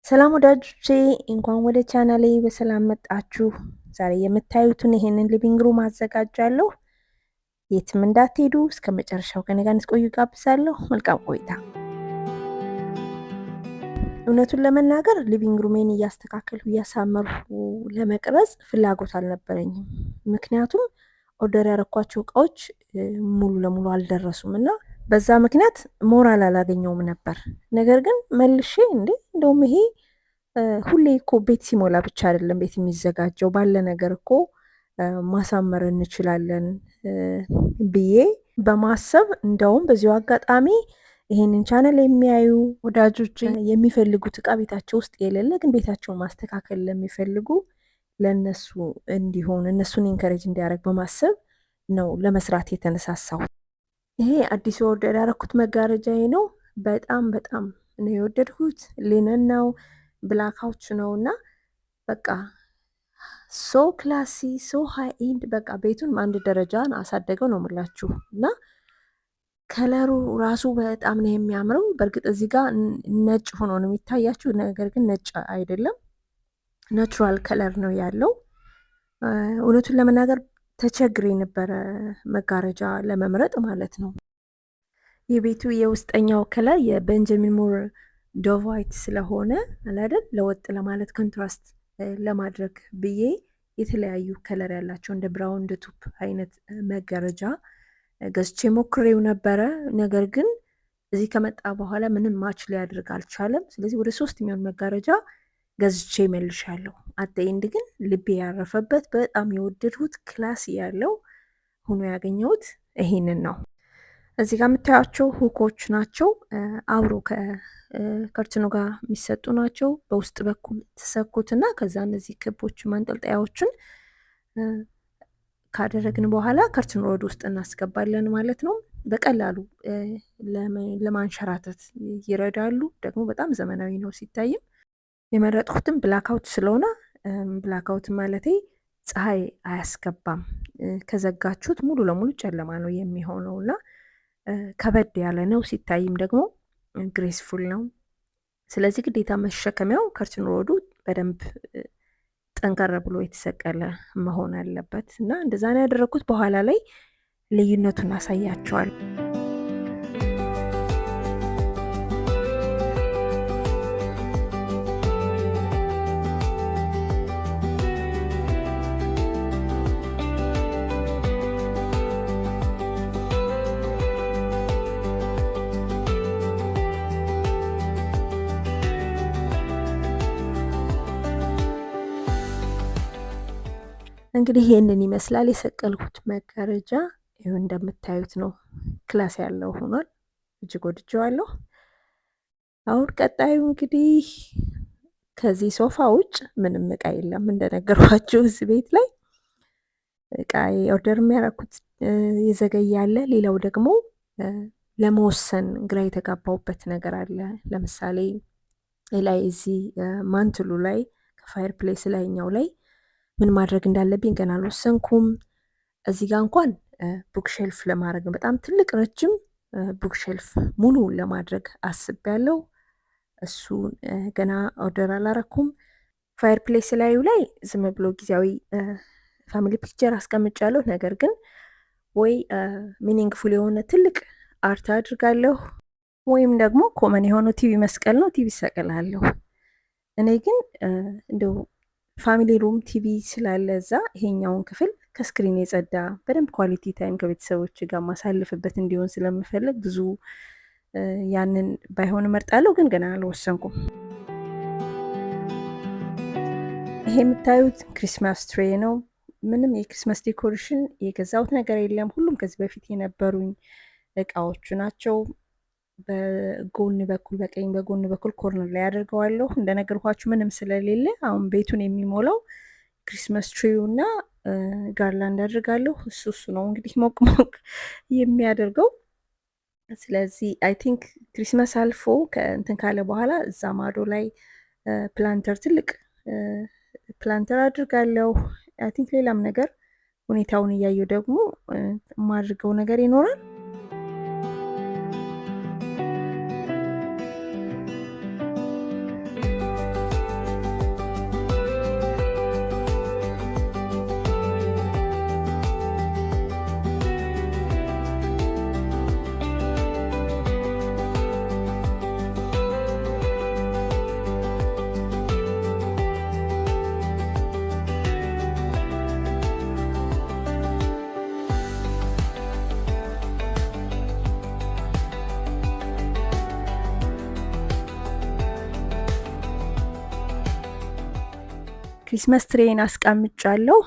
ሰላም ወዳጆቼ እንኳን ወደ ቻናሌ በሰላም መጣችሁ። ዛሬ የምታዩትን ይሄንን ሊቪንግ ሩም አዘጋጃለሁ። የትም እንዳትሄዱ እስከ መጨረሻው ከኔ ጋር እንድትቆዩ ጋብዛለሁ። መልካም ቆይታ። እውነቱን ለመናገር ሊቪንግ ሩሜን እያስተካከልኩ እያሳመርኩ ለመቅረጽ ፍላጎት አልነበረኝም። ምክንያቱም ኦርደር ያረኳቸው እቃዎች ሙሉ ለሙሉ አልደረሱም እና በዛ ምክንያት ሞራል አላገኘውም ነበር። ነገር ግን መልሼ እንደውም ይሄ ሁሌ እኮ ቤት ሲሞላ ብቻ አይደለም ቤት የሚዘጋጀው ባለ ነገር እኮ ማሳመር እንችላለን ብዬ በማሰብ እንደውም በዚሁ አጋጣሚ ይሄንን ቻናል የሚያዩ ወዳጆች የሚፈልጉት እቃ ቤታቸው ውስጥ የሌለ ግን ቤታቸውን ማስተካከል ለሚፈልጉ ለነሱ እንዲሆን እነሱን ኢንከሬጅ እንዲያደርግ በማሰብ ነው ለመስራት የተነሳሳው። ይሄ አዲስ ኦርደር ያደረኩት መጋረጃዬ ነው። በጣም ነው የወደድኩት። ሊነን ነው፣ ብላክአውት ነው እና በቃ ሶ ክላሲ ሶ ሃይ ኤንድ በቃ ቤቱን አንድ ደረጃን አሳደገው ነው የምላችሁ። እና ከለሩ ራሱ በጣም ነው የሚያምረው። በእርግጥ እዚህ ጋር ነጭ ሆኖ ነው የሚታያችሁ፣ ነገር ግን ነጭ አይደለም፣ ናቹራል ከለር ነው ያለው። እውነቱን ለመናገር ተቸግሬ ነበረ መጋረጃ ለመምረጥ ማለት ነው። የቤቱ የውስጠኛው ከለር የቤንጃሚን ሙር ዶቭ ዋይት ስለሆነ አላደል ለወጥ ለማለት ኮንትራስት ለማድረግ ብዬ የተለያዩ ከለር ያላቸው እንደ ብራውን እንደ ቱፕ አይነት መጋረጃ ገዝቼ ሞክሬው ነበረ። ነገር ግን እዚህ ከመጣ በኋላ ምንም ማች ሊያደርግ አልቻለም። ስለዚህ ወደ 3 የሚሆን መጋረጃ ገዝቼ መልሻለሁ። አጠይንድ ግን ልቤ ያረፈበት በጣም የወደድሁት ክላስ ያለው ሆኖ ያገኘሁት ይሄንን ነው። እዚህ ጋር የምታያቸው ሁኮች ናቸው። አብሮ ከከርትኑ ጋር የሚሰጡ ናቸው። በውስጥ በኩል ተሰኩትና ከዛ እነዚህ ክቦች ማንጠልጠያዎችን ካደረግን በኋላ ከርትኑ ወደ ውስጥ እናስገባለን ማለት ነው። በቀላሉ ለማንሸራተት ይረዳሉ። ደግሞ በጣም ዘመናዊ ነው ሲታይም። የመረጥኩትም ብላክአውት ስለሆነ ብላክአውት ማለቴ ፀሐይ አያስገባም። ከዘጋችሁት ሙሉ ለሙሉ ጨለማ ነው የሚሆነው እና ከበድ ያለ ነው። ሲታይም ደግሞ ግሬስፉል ነው። ስለዚህ ግዴታ መሸከሚያው ከርትኑ ሮዱ በደንብ ጠንከር ብሎ የተሰቀለ መሆን አለበት እና እንደዛ ነው ያደረኩት። በኋላ ላይ ልዩነቱን አሳያቸዋል። እንግዲህ ይሄንን ይመስላል የሰቀልኩት መጋረጃ። ይሄው እንደምታዩት ነው። ክላስ ያለው ሆኗል። እጅግ ወድጄዋለሁ። አሁን ቀጣዩ እንግዲህ ከዚህ ሶፋ ውጭ ምንም እቃ የለም እንደነገርኳችሁ እዚህ ቤት ላይ እቃ ኦርደር የሚያደርጉት ይዘገያል። ሌላው ደግሞ ለመወሰን ግራ የተጋባውበት ነገር አለ። ለምሳሌ ላይ እዚህ ማንትሉ ላይ ከፋየር ፕሌስ ላይኛው ላይ ምን ማድረግ እንዳለብኝ ገና አልወሰንኩም። እዚህ ጋር እንኳን ቡክሼልፍ ለማድረግ ነው። በጣም ትልቅ ረጅም ቡክሼልፍ ሙሉ ለማድረግ አስቤያለሁ። እሱ ገና ኦርደር አላረኩም። ፋየር ፕሌስ ላዩ ላይ ዝም ብሎ ጊዜያዊ ፋሚሊ ፒክቸር አስቀምጫለሁ። ነገር ግን ወይ ሚኒንግፉል የሆነ ትልቅ አርት አድርጋለሁ ወይም ደግሞ ኮመን የሆነው ቲቪ መስቀል ነው፣ ቲቪ ሰቀላለሁ። እኔ ግን እንደው ፋሚሊ ሩም ቲቪ ስላለ እዛ ይሄኛውን ክፍል ከስክሪን የጸዳ በደንብ ኳሊቲ ታይም ከቤተሰቦች ጋር ማሳልፍበት እንዲሆን ስለምፈልግ ብዙ ያንን ባይሆን እመርጣለሁ። ግን ገና አልወሰንኩም። ይሄ የምታዩት ክሪስማስ ትሬ ነው። ምንም የክሪስማስ ዴኮሬሽን የገዛሁት ነገር የለም። ሁሉም ከዚህ በፊት የነበሩኝ እቃዎቹ ናቸው። በጎን በኩል በቀኝ በጎን በኩል ኮርነር ላይ አድርገዋለሁ። እንደነገርኳችሁ ምንም ስለሌለ አሁን ቤቱን የሚሞላው ክሪስማስ ትሪው እና ጋርላንድ አድርጋለሁ። እሱ ነው እንግዲህ ሞቅ ሞቅ የሚያደርገው። ስለዚህ አይ ቲንክ ክሪስማስ አልፎ ከእንትን ካለ በኋላ እዛ ማዶ ላይ ፕላንተር ትልቅ ፕላንተር አድርጋለሁ። አይ ቲንክ ሌላም ነገር ሁኔታውን እያየው ደግሞ የማድርገው ነገር ይኖራል። ክሪስመስ ትሬን አስቀምጫለሁ።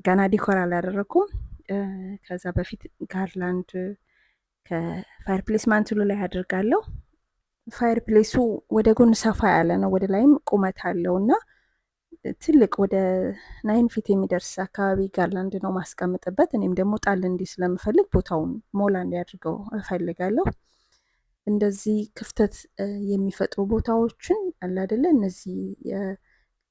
ገና ዲኮር አላደረኩም። ከዛ በፊት ጋርላንድ ከፋየር ፕሌስ ማንትሉ ላይ አድርጋለሁ። ፋየር ፕሌሱ ወደ ጎን ሰፋ ያለ ነው፣ ወደ ላይም ቁመት አለው እና ትልቅ ወደ 9 ፊት የሚደርስ አካባቢ ጋርላንድ ነው ማስቀምጥበት። እኔም ደግሞ ጣል እንዲህ ስለምፈልግ ቦታውን ሞላ እንዲያድርገው እፈልጋለሁ። እንደዚህ ክፍተት የሚፈጥሩ ቦታዎችን አለ አይደለ፣ እነዚህ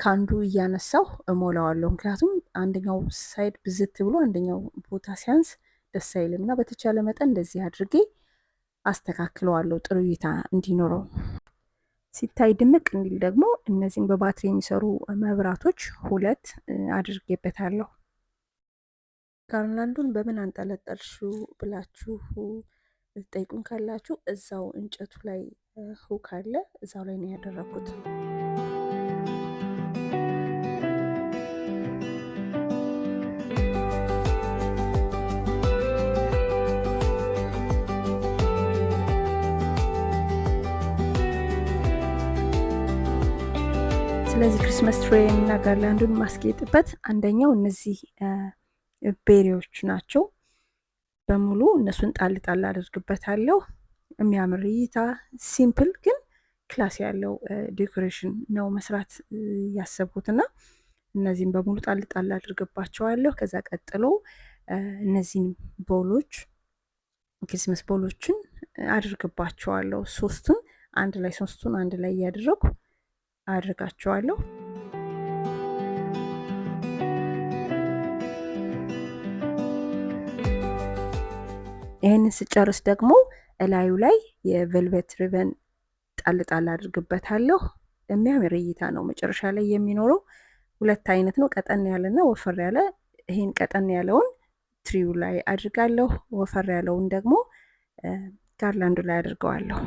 ከአንዱ እያነሳው እሞላዋለሁ። ምክንያቱም አንደኛው ሳይድ ብዝት ብሎ አንደኛው ቦታ ሲያንስ ደስ አይልም እና በተቻለ መጠን እንደዚህ አድርጌ አስተካክለዋለሁ ጥሩ እይታ እንዲኖረው። ሲታይ ድምቅ እንዲል ደግሞ እነዚህን በባትሪ የሚሰሩ መብራቶች 2 አድርጌበታለሁ። ጋርላንዱን በምን አንጠለጠልሽው ብላችሁ ጠይቁን ካላችሁ እዛው እንጨቱ ላይ ሁክ አለ፣ እዛው ላይ ነው ያደረኩት። ስለዚህ ክሪስመስ ትሬን እና ጋርላንዱን ማስጌጥበት አንደኛው እነዚህ ቤሪዎች ናቸው። በሙሉ እነሱን ጣል ጣል አድርግበታለሁ። የሚያምር እይታ፣ ሲምፕል ግን ክላስ ያለው ዴኮሬሽን ነው መስራት ያሰብኩትና እነዚህን በሙሉ ጣል ጣል አድርግባቸዋለሁ። ከዛ ቀጥሎ እነዚህን ቦሎች ክሪስመስ ቦሎችን አድርግባቸዋለሁ። ሶስቱን አንድ ላይ እያደረኩ አድርጋቸዋለሁ። ይህንን ስጨርስ ደግሞ እላዩ ላይ የቬልቬት ሪበን ጣል ጣል አድርግበታለሁ። የሚያምር እይታ ነው መጨረሻ ላይ የሚኖረው። 2 አይነት ነው፣ ቀጠን ያለና ወፈር ያለ። ይሄን ቀጠን ያለውን ትሪው ላይ አድርጋለሁ፣ ወፈር ያለውን ደግሞ ጋርላንዱ ላይ አድርገዋለሁ።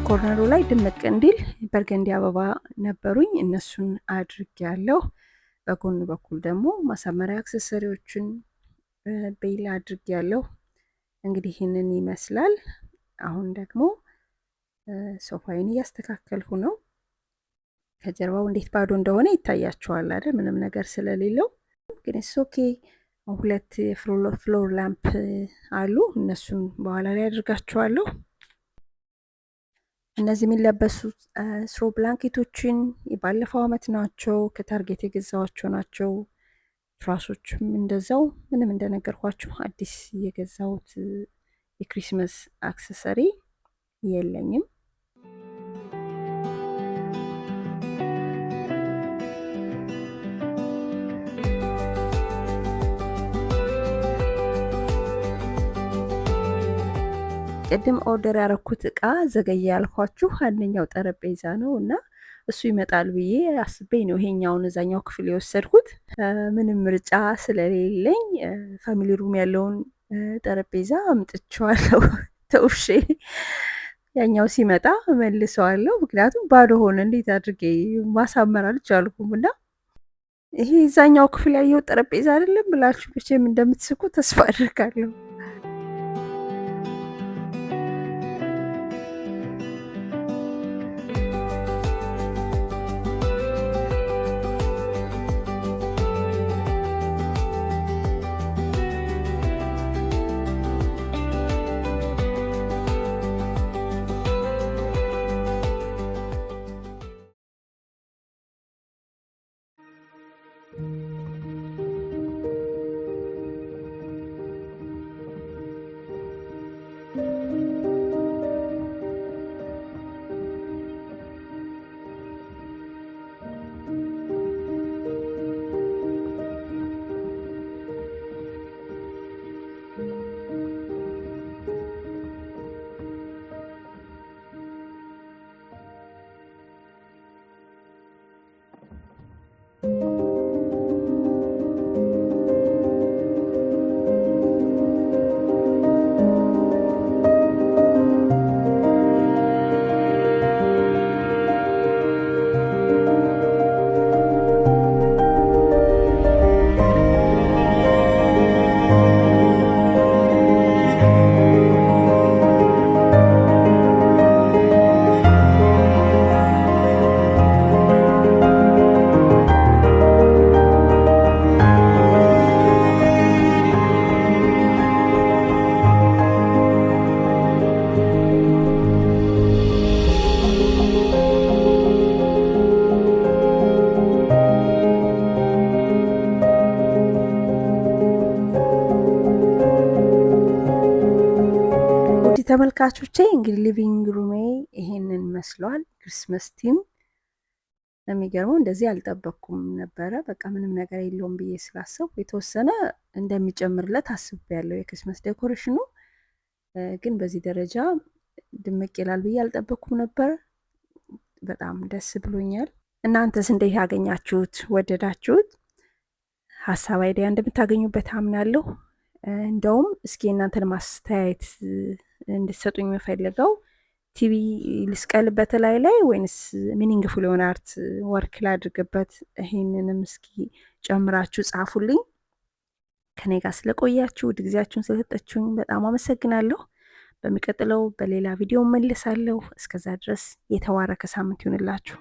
ኮርነሩ ላይ ድምቅ እንዲል በርገንዲ አበባ ነበሩኝ፣ እነሱን አድርጌያለሁ። በጎን በኩል ደግሞ ማሳመሪያ አክሰሰሪዎችን ቤላ አድርጌያለሁ። እንግዲህ ይህንን ይመስላል። አሁን ደግሞ ሶፋዬን እያስተካከልኩ ነው። ከጀርባው እንዴት ባዶ እንደሆነ ይታያችኋል አይደል? ምንም ነገር ስለሌለው ግን ኦኬ። 2 የፍሎር ላምፕ አሉ፣ እነሱን በኋላ ላይ አድርጋቸዋለሁ። እነዚህ የሚለበሱት ስሮ ብላንኬቶችን የባለፈው አመት ናቸው፣ ከታርጌት የገዛዋቸው ናቸው። ትራሶችም እንደዛው ምንም እንደነገርኳችሁ አዲስ የገዛሁት የክሪስመስ አክሰሰሪ የለኝም። ቅድም ኦርደር ያረኩት እቃ ዘገየ ያልኳችሁ አንደኛው ጠረጴዛ ነው እና እሱ ይመጣል ብዬ አስቤ ነው ይሄኛውን እዛኛው ክፍል የወሰድኩት። ምንም ምርጫ ስለሌለኝ ፋሚሊ ሩም ያለውን ጠረጴዛ አምጥቼዋለሁ ተውሼ። ያኛው ሲመጣ መልሰዋለሁ፣ ምክንያቱም ባዶ ሆነ። እንዴት አድርጌ ማሳመር አልቻልኩም እና ይሄ እዛኛው ክፍል ያየው ጠረጴዛ አይደለም ብላችሁ መቼም እንደምትስቁ ተስፋ አድርጋለሁ። ተመልካቾቼ እንግዲህ ሊቪንግ ሩሜ ይሄንን መስሏል። ክሪስመስ ቲም የሚገርመው እንደዚህ አልጠበቅኩም ነበረ። በቃ ምንም ነገር የለውም ብዬ ስላሰብኩ የተወሰነ እንደሚጨምርለት አስቤያለሁ። የክሪስመስ ዴኮሬሽኑ ግን በዚህ ደረጃ ድምቅ ይላል ብዬ አልጠበቅኩም ነበር። በጣም ደስ ብሎኛል። እናንተስ እንዴት ያገኛችሁት? ወደዳችሁት? ሀሳብ አይዲያ እንደምታገኙበት አምናለሁ። እንደውም እስኪ እናንተን ማስተያየት እንድትሰጡኝ የምፈልገው ቲቪ ልስቀልበት ላይ ወይንስ ሚኒንግፉል የሆነ አርት ወርክ ላድርግበት? ይሄንንም እስኪ ጨምራችሁ ጻፉልኝ። ከኔ ጋር ስለቆያችሁ ውድ ጊዜያችሁን ስለሰጣችሁኝ በጣም አመሰግናለሁ። በሚቀጥለው በሌላ ቪዲዮ መልሳለሁ። እስከዛ ድረስ የተባረከ ሳምንት ይሁንላችሁ።